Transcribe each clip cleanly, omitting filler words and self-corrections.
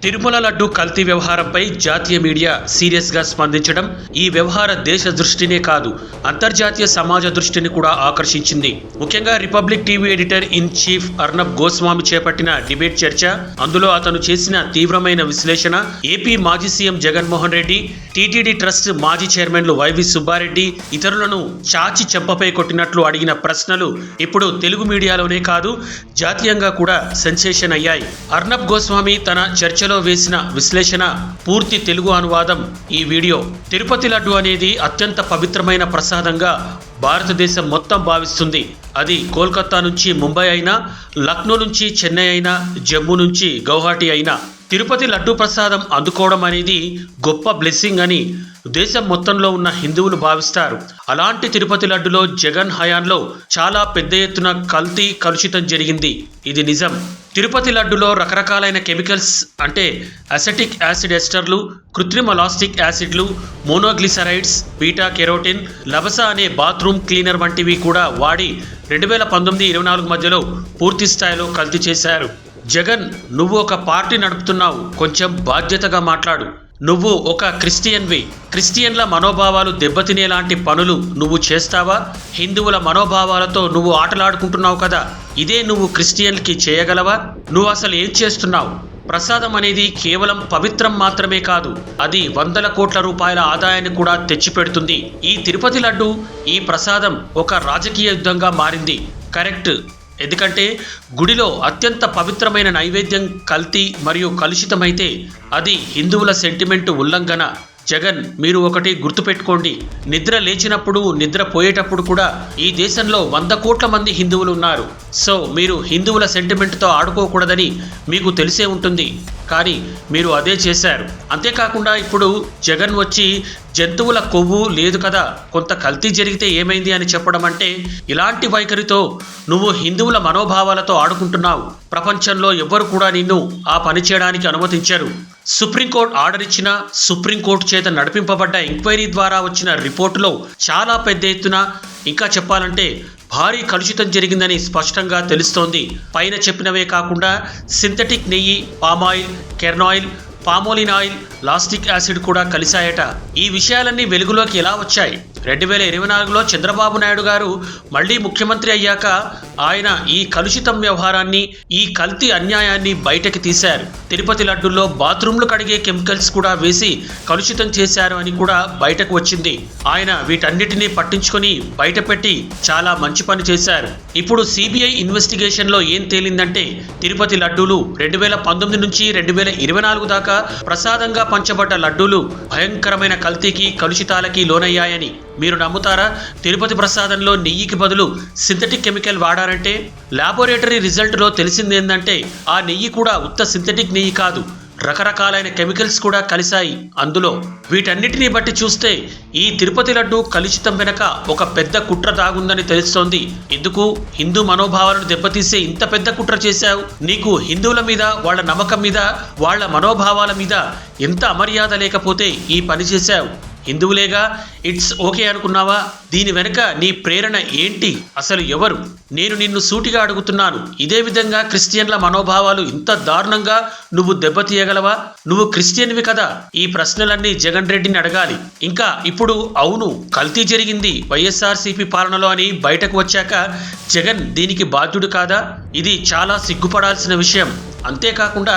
తిరుమల లడ్డు కల్తీ వ్యవహారంపై జాతీయ మీడియా సీరియస్ గా స్పందించడం ఈ వ్యవహార దేశ దృష్టినే కాదు అంతర్జాతీయ సమాజ దృష్టిని కూడా ఆకర్షించింది. ముఖ్యంగా republic TV editor in chief Arnab Goswami చేపట్టిన డిబేట్ చర్చ, అందులో అతను చేసిన తీవ్రమైన విశ్లేషణ, ఏపీ మాజీ CM Jaganmohan Reddy, TTD trust మాజీ చైర్మన్లు వైవి సుబ్బారెడ్డి ఇతరులను చాచి చెంపపై కొట్టినట్లు అడిగిన ప్రశ్నలు ఇప్పుడు తెలుగు మీడియాలోనే కాదు జాతీయంగా కూడా సెన్సేషన్ అయ్యాయి. అర్నబ్ గోస్వామి తన చర్చలో వేసిన విశ్లేషణ పూర్తి తెలుగు అనువాదం ఈ వీడియో. తిరుపతి లడ్డు అనేది అత్యంత పవిత్రమైన ప్రసాదంగా భారతదేశం మొత్తం భావిస్తుంది. అది కోల్కతా నుంచి ముంబై అయినా, లక్నో నుంచి చెన్నై అయినా, జమ్మూ నుంచి గౌహాటీ అయినా తిరుపతి లడ్డు ప్రసాదం అందుకోవడం అనేది గొప్ప బ్లెస్సింగ్ అని దేశం మొత్తంలో ఉన్న హిందువులు భావిస్తారు. అలాంటి తిరుపతి లడ్డులో జగన్ హయాంలో చాలా పెద్ద ఎత్తున కలుషితం జరిగింది. ఇది నిజం. తిరుపతి లడ్డులో రకరకాలైన కెమికల్స్ అంటే అసెటిక్ యాసిడ్ ఎస్టర్లు, కృత్రిమ లాస్టిక్ యాసిడ్లు, మోనోగ్లిసరైడ్స్, బీటా కెరోటిన్, లబస అనే బాత్రూమ్ క్లీనర్ వంటివి కూడా వాడి 2019-24 మధ్యలో పూర్తి స్థాయిలో కల్తీ చేశారు. జగన్, నువ్వు ఒక పార్టీ నడుపుతున్నావు, కొంచెం బాధ్యతగా మాట్లాడు. నువ్వు ఒక క్రిస్టియన్వి. క్రిస్టియన్ల మనోభావాలు దెబ్బతినేలాంటి పనులు నువ్వు చేస్తావా? హిందువుల మనోభావాలతో నువ్వు ఆటలాడుకుంటున్నావు కదా, ఇదే నువ్వు క్రిస్టియన్కి చేయగలవా? నువ్వు అసలు ఏం చేస్తున్నావు? ప్రసాదం అనేది కేవలం పవిత్రం మాత్రమే కాదు, అది వందల కోట్ల రూపాయల ఆదాయాన్ని కూడా తెచ్చిపెడుతుంది. ఈ తిరుపతి లడ్డు, ఈ ప్రసాదం ఒక రాజకీయ యుద్ధంగా మారింది. కరెక్ట్. ఎందుకంటే గుడిలో అత్యంత పవిత్రమైన నైవేద్యం కల్తీ మరియు కలుషితమైతే అది హిందువుల సెంటిమెంట్ ఉల్లంఘన. జగన్, మీరు ఒకటి గుర్తుపెట్టుకోండి, నిద్ర లేచినప్పుడు, నిద్ర పోయేటప్పుడు కూడా ఈ దేశంలో 100 కోట్ల మంది హిందువులు ఉన్నారు. సో మీరు హిందువుల సెంటిమెంట్తో ఆడుకోకూడదని మీకు తెలిసే ఉంటుంది, కానీ మీరు అదే చేశారు. అంతేకాకుండా ఇప్పుడు జగన్ వచ్చి జంతువుల కొవ్వు లేదు కదా, కొంత కల్తీ జరిగితే ఏమైంది అని చెప్పడం అంటే, ఇలాంటి వైఖరితో నువ్వు హిందువుల మనోభావాలతో ఆడుకుంటున్నావు. ప్రపంచంలో ఎవ్వరు కూడా నిన్ను ఆ పని చేయడానికి అనుమతించరు. సుప్రీంకోర్టు ఆర్డర్ ఇచ్చిన, సుప్రీంకోర్టు చేత నడిపింపబడ్డ ఎంక్వైరీ ద్వారా వచ్చిన రిపోర్టులో చాలా పెద్ద ఎత్తున, ఇంకా చెప్పాలంటే భారీ కలుషితం జరిగిందని స్పష్టంగా తెలుస్తోంది. పైన చెప్పినవే కాకుండా సింథటిక్ నెయ్యి, పామాయిల్, కెర్నాయిల్, పామోలిన్ ఆయిల్, లాస్టిక్ యాసిడ్ కూడా కలిశాయట. ఈ విషయాలన్నీ వెలుగులోకి ఎలా వచ్చాయి? 2024లో చంద్రబాబు నాయుడు గారు మళ్ళీ ముఖ్యమంత్రి అయ్యాక ఆయన ఈ కలుషితం వ్యవహారాన్ని, ఈ కల్తీ అన్యాయాన్ని బయటకి తీశారు. తిరుపతి లడ్డుల్లో బాత్రూంలు కడిగే కెమికల్స్ కూడా వేసి కలుషితం చేశారు అని కూడా బయటకు వచ్చింది. ఆయన వీటన్నిటినీ పట్టించుకొని బయటపెట్టి చాలా మంచి పని చేశారు. ఇప్పుడు సిబిఐ ఇన్వెస్టిగేషన్లో ఏం తేలిందంటే, తిరుపతి లడ్డూలు 2019 నుంచి 2024 దాకా ప్రసాదంగా పంచబడ్డ లడ్డూలు భయంకరమైన కల్తీకి, కలుషితాలకి లోనయ్యాయని. మీరు నమ్ముతారా? తిరుపతి ప్రసాదంలో నెయ్యికి బదులు సింథటిక్ కెమికల్ వాడారంటే ల్యాబొరేటరీ రిజల్ట్లో తెలిసింది ఏంటంటే ఆ నెయ్యి కూడా ఉత్త సింథటిక్ నెయ్యి కాదు, రకరకాలైన కెమికల్స్ కూడా కలిశాయి అందులో. వీటన్నిటినీ బట్టి చూస్తే ఈ తిరుపతి లడ్డు కలుషితం వెనక ఒక పెద్ద కుట్ర దాగుందని తెలుస్తోంది. ఎందుకు? హిందూ మనోభావాలను దెబ్బతీసే ఇంత పెద్ద కుట్ర చేశావు? నీకు హిందువుల మీద, వాళ్ళ నమ్మకం మీద, వాళ్ళ మనోభావాల మీద ఎంత అమర్యాద లేకపోతే ఈ పని చేశావు? హిందువులేగా, ఇట్స్ ఓకే అనుకున్నావా? దీని వెనుక నీ ప్రేరణ ఏంటి? అసలు ఎవరు? నేను నిన్ను సూటిగా అడుగుతున్నాను. ఇదే విధంగా క్రిస్టియన్ల మనోభావాలు ఇంత దారుణంగా నువ్వు దెబ్బతీయగలవా? నువ్వు క్రిస్టియన్వి కదా. ఈ ప్రశ్నలన్నీ జగన్ రెడ్డిని అడగాలి. ఇంకా ఇప్పుడు అవును కల్తీ జరిగింది వైఎస్ఆర్సీపీ పాలనలో అని బయటకు వచ్చాక జగన్ దీనికి బాధ్యుడు కాదా? ఇది చాలా సిగ్గుపడాల్సిన విషయం. అంతేకాకుండా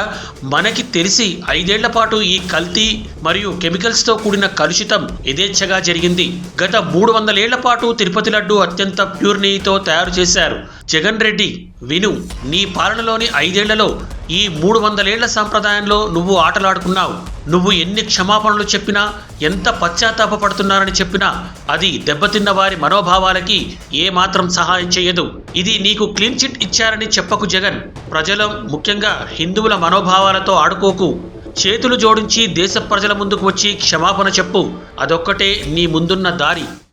మనకి తెలిసి 5 ఏళ్ల పాటు ఈ కల్తీ మరియు కెమికల్స్తో కూడిన కలుషితం యథేచ్ఛగా జరిగింది. గత 300 ఏళ్ల పాటు తిరుపతి లడ్డు అత్యంత ప్యూర్ నెయ్యితో తయారు చేశారు. జగన్ రెడ్డి విను, నీ పాలనలోని 5 ఏళ్లలో ఈ 300 ఏళ్ల సంప్రదాయంలో నువ్వు ఆటలాడుకున్నావు. నువ్వు ఎన్ని క్షమాపణలు చెప్పినా, ఎంత పశ్చాత్తాపడుతున్నారని చెప్పినా అది దెబ్బతిన్న వారి మనోభావాలకి ఏమాత్రం సహాయం చేయదు. ఇది నీకు క్లీన్ చిట్ ఇచ్చారని చెప్పకు జగన్. ప్రజల, ముఖ్యంగా హిందువుల మనోభావాలతో ఆడుకోకు. చేతులు జోడించి దేశ ప్రజల ముందుకు వచ్చి క్షమాపణ చెప్పు. అదొక్కటే నీ ముందున్న దారి.